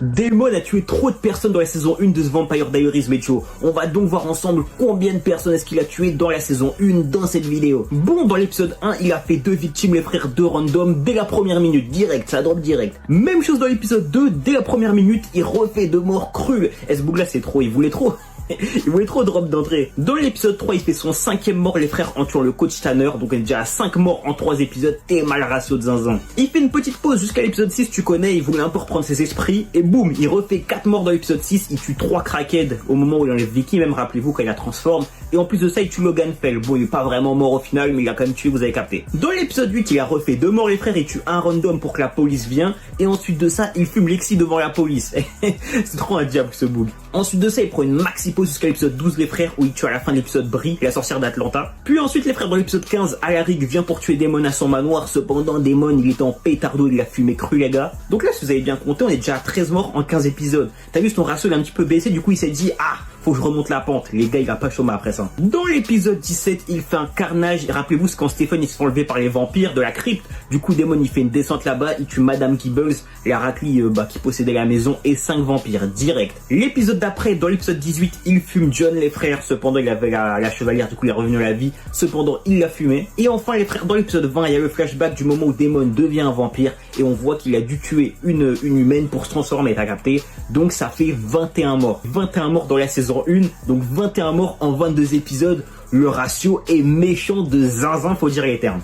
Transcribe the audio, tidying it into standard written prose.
Damon a tué trop de personnes dans la saison 1 de The Vampire Diaries, Mecho. On va donc voir ensemble combien de personnes est-ce qu'il a tué dans la saison 1 dans cette vidéo. Bon, dans l'épisode 1, il a fait 2 victimes, les frères, 2 random, dès la première minute, direct, ça drop direct. Même chose dans l'épisode 2, dès la première minute, il refait 2 morts crues. S-Bougla, c'est trop, il voulait trop. Il voulait trop drop d'entrée. Dans l'épisode 3, il fait son 5e mort, les frères, en tuant le coach Tanner. Donc, il est déjà à 5 morts en 3 épisodes. T'es mal ratio de zinzin. Il fait une petite pause jusqu'à l'épisode 6, tu connais. Il voulait un peu reprendre ses esprits. Et boum, il refait 4 morts dans l'épisode 6. Il tue 3 crackheads au moment où il enlève Vicky. Même, rappelez-vous, quand il la transforme. Et en plus de ça, il tue Logan Fell. Bon, il est pas vraiment mort au final, mais il a quand même tué, vous avez capté. Dans l'épisode 8, il a refait 2 morts, les frères. Il tue un random pour que la police vienne. Et ensuite de ça, il fume Lexi devant la police. C'est trop un diable, ce bug. Ensuite de ça, il prend une maxi pause jusqu'à l'épisode 12, les frères, où il tue à la fin de l'épisode Brie, la sorcière d'Atlanta. Puis ensuite, les frères, dans l'épisode 15, Alaric vient pour tuer Damon à son manoir. Cependant, Damon, il était en pétardo, il a fumé cru, les gars. Donc là, si vous avez bien compté, on est déjà à 13 morts en 15 épisodes. T'as vu, son ratio, il a un petit peu baissé, du coup, il s'est dit, ah, faut que je remonte la pente. Les gars, il va pas chômer après ça. Dans l'épisode 17, il fait un carnage. Rappelez-vous, c'est quand Stephen, il se fait enlever par les vampires de la crypte. Du coup, Damon, il fait une descente là-bas. Il tue Madame Gibbles, la raclie qui possédait la maison, et 5 vampires, direct. L'épisode d'après, dans l'épisode 18, il fume John, les frères. Cependant, il avait la chevalière, du coup, il est revenu à la vie. Cependant, il l'a fumé. Et enfin, les frères, dans l'épisode 20, il y a le flashback du moment où Damon devient un vampire. Et on voit qu'il a dû tuer une humaine pour se transformer, t'as capté? Donc, ça fait 21 morts. 21 morts dans la saison 1. Donc 21 morts en 22 épisodes, le ratio est méchant de zinzin, faut dire les termes.